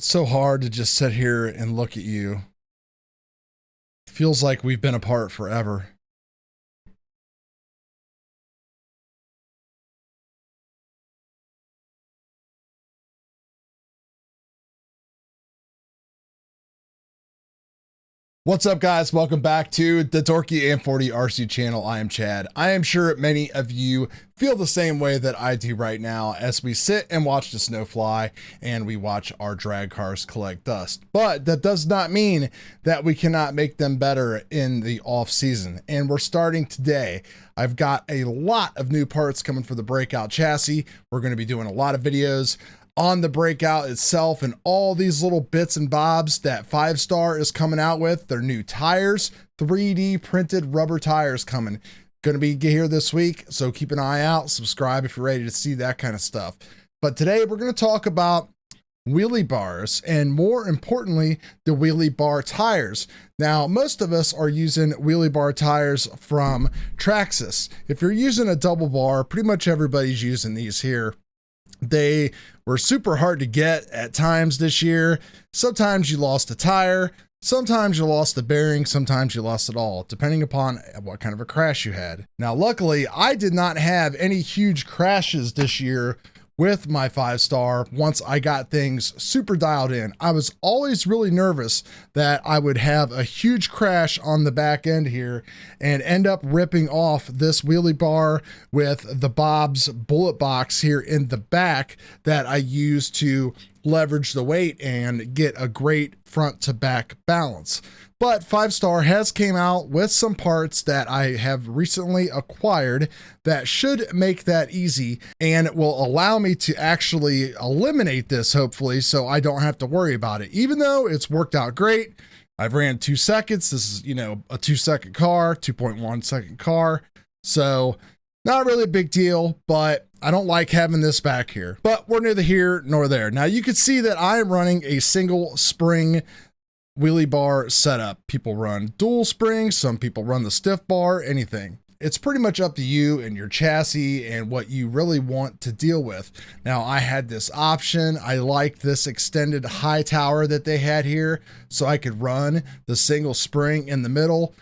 It's so hard to just sit here and look at you. Feels like we've been apart forever. What's up, guys? Welcome back to the Dorky and 40 RC channel. I am Chad. I am sure many of you feel the same way that I do right now as we sit and watch the snow fly and we watch our drag cars collect dust. But that does not mean that we cannot make them better in the off season. And we're starting today. I've got a lot of new parts coming for the Breakout chassis. We're going to be doing a lot of videos on the Breakout itself and all these little bits and bobs that 5-Star is coming out with. Their new tires, 3D printed rubber tires coming. Going to be here this week, so keep an eye out. Subscribe if you're ready to see that kind of stuff. But today we're going to talk about wheelie bars and, more importantly, the Wheelie Bar Tires. Now, most of us are using Wheelie Bar tires from Traxxas. If you're using a double bar, pretty much everybody's using these here. They were super hard to get at times this year. Sometimes you lost a tire, sometimes you lost a bearing, sometimes you lost it all, depending upon what kind of a crash you had. Now, luckily, I did not have any huge crashes this year with my 5-Star once I got things super dialed in. I was always really nervous that I would have a huge crash on the back end here and end up ripping off this wheelie bar with the Bob's bullet box here in the back that I use to leverage the weight and get a great front to back balance. But 5-Star has came out with some parts that I have recently acquired that should make that easy and will allow me to actually eliminate this, hopefully, so I don't have to worry about it. Even though it's worked out great, I've ran 2 seconds. This is, you know, a 2-second car, 2.1 second car. So not really a big deal, but I don't like having this back here. But we're neither here nor there. Now you can see that I am running a single spring wheelie bar setup. People run dual springs, some people run the stiff bar, anything. It's pretty much up to you and your chassis and what you really want to deal with. Now, I had this option. I liked this extended high tower that they had here, so I could run the single spring in the middle.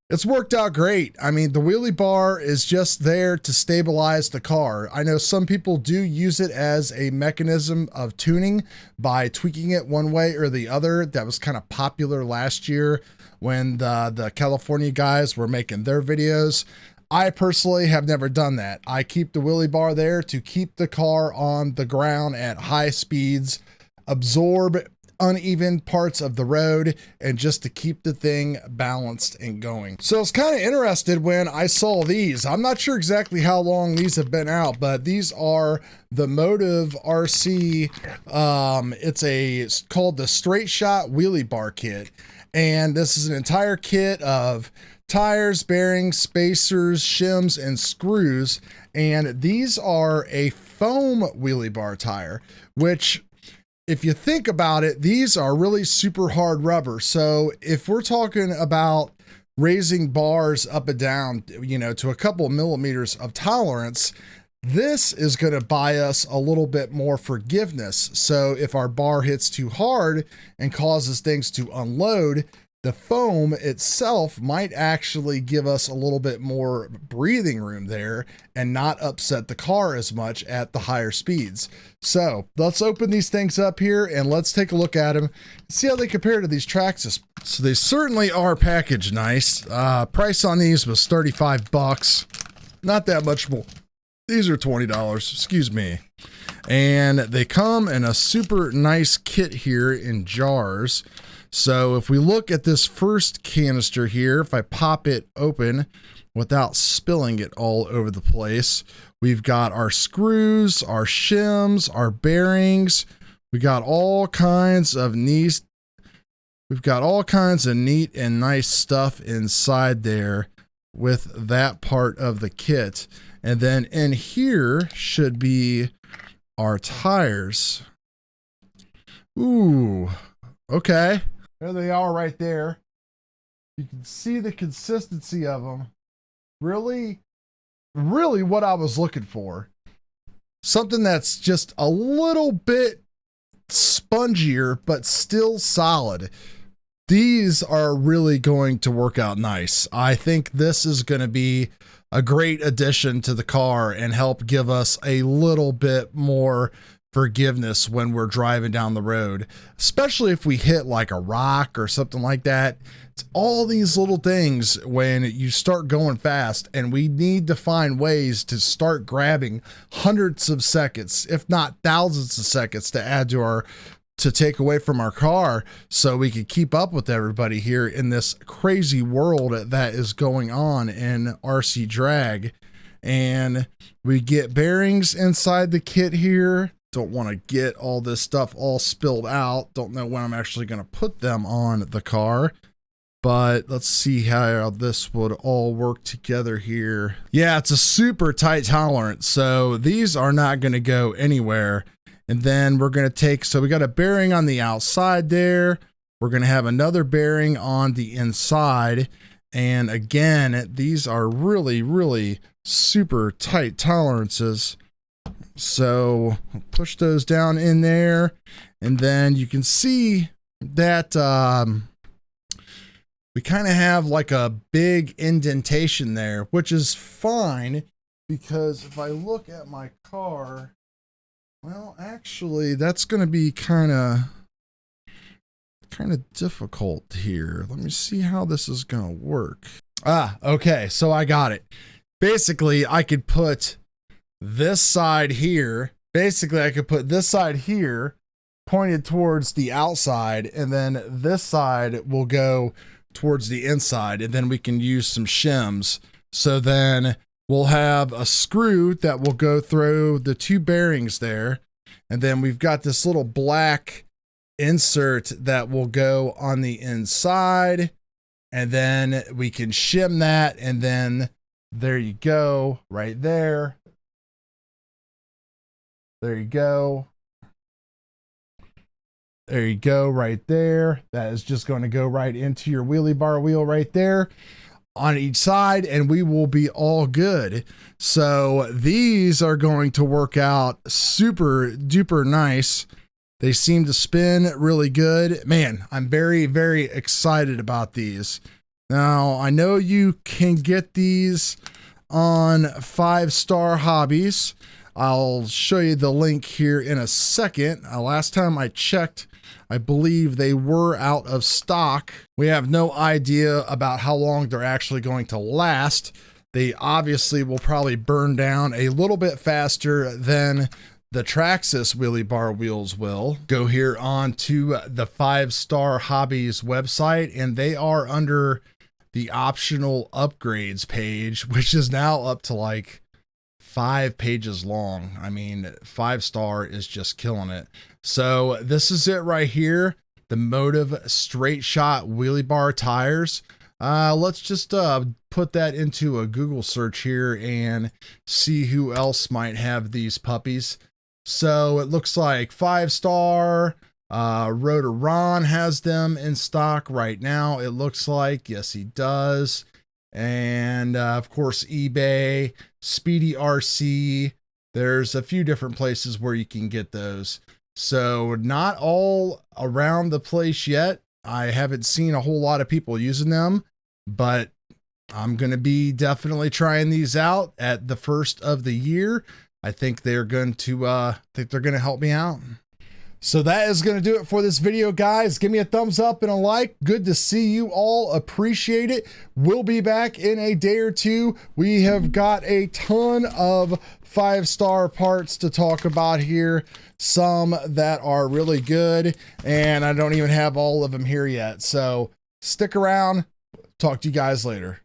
It's worked out great. I mean, the wheelie bar is just there to stabilize the car. I know some people do use it as a mechanism of tuning by tweaking it one way or the other. That was kind of popular last year when the California guys were making their videos. I personally have never done that. I keep the wheelie bar there to keep the car on the ground at high speeds, absorb uneven parts of the road, and just to keep the thing balanced and going. So I was kind of interested when I saw these. I'm not sure exactly how long these have been out, but these are the Motiv RC. It's called the Straight Shot Wheelie Bar Kit. And this is an entire kit of tires, bearings, spacers, shims, and screws. And these are a foam wheelie bar tire, which, if you think about it, these are really super hard rubber. So if we're talking about raising bars up and down, you know, to a couple of millimeters of tolerance, this is going to buy us a little bit more forgiveness. So if our bar hits too hard and causes things to unload, the foam itself might actually give us a little bit more breathing room there and not upset the car as much at the higher speeds. So let's open these things up here and let's take a look at them, see how they compare to these Traxxas. So they certainly are packaged nice. Price on these was 35 bucks. Not that much more. These are $20, excuse me. And they come in a super nice kit here in jars. So if we look at this first canister here, if I pop it open without spilling it all over the place, we've got our screws, our shims, our bearings. We got all kinds of neat, and nice stuff inside there with that part of the kit. And then in here should be our tires. Ooh, okay. There they are right there. You can see the consistency of them. Really, really what I was looking for. Something that's just a little bit spongier, but still solid. These are really going to work out nice. I think this is going to be a great addition to the car and help give us a little bit more forgiveness when we're driving down the road, especially if we hit like a rock or something like that. It's all these little things when you start going fast, and we need to find ways to start grabbing hundreds of seconds, if not thousands of seconds, to add to take away from our car so we can keep up with everybody here in this crazy world that is going on in RC drag. And we get bearings inside the kit here. Don't want to get all this stuff all spilled out. Don't know when I'm actually going to put them on the car, but let's see how this would all work together here. Yeah, it's a super tight tolerance, so these are not going to go anywhere. And then we're going to take, so we got a bearing on the outside there. We're going to have another bearing on the inside. And again, these are really, really super tight tolerances. So push those down in there, and then you can see that we kind of have like a big indentation there, which is fine, because if I look at my car, well, actually that's going to be kind of difficult here. Let me see how this is going to work. Okay, so I got it. Basically, I could put this side here. Basically, I could put this side here pointed towards the outside, and then this side will go towards the inside, and then we can use some shims. So then we'll have a screw that will go through the two bearings there, and then we've got this little black insert that will go on the inside, and then we can shim that, and then there you go, right there. There you go. There you go, right there. That is just going to go right into your wheelie bar wheel right there on each side, and we will be all good. So these are going to work out super duper nice. They seem to spin really good. Man, I'm very, very excited about these. Now, I know you can get these on 5 Star Hobbies. I'll show you the link here in a second. Last time I checked, I believe they were out of stock. We have no idea about how long they're actually going to last. They obviously will probably burn down a little bit faster than the Traxxas wheelie bar wheels will. Go here on to the 5 Star Hobbies website, and they are under the optional upgrades page, which is now up to like 5 pages long. I mean, 5 Star is just killing it. So this is it right here. The Motiv straight shot wheelie bar tires. Let's just put that into a Google search here and see who else might have these puppies. So it looks like 5 Star, Rotor Ron has them in stock right now. It looks like, yes, he does. And of course, eBay, Speedy RC. There's a few different places where you can get those. So not all around the place yet. I haven't seen a whole lot of people using them, but I'm going to be definitely trying these out at the first of the year. I think they're going to help me out. So that is going to do it for this video, guys. Give me a thumbs up and a like. Good to see you all. Appreciate it. We'll be back in a day or two. We have got a ton of 5 Star parts to talk about here. Some that are really good, and I don't even have all of them here yet. So stick around. Talk to you guys later.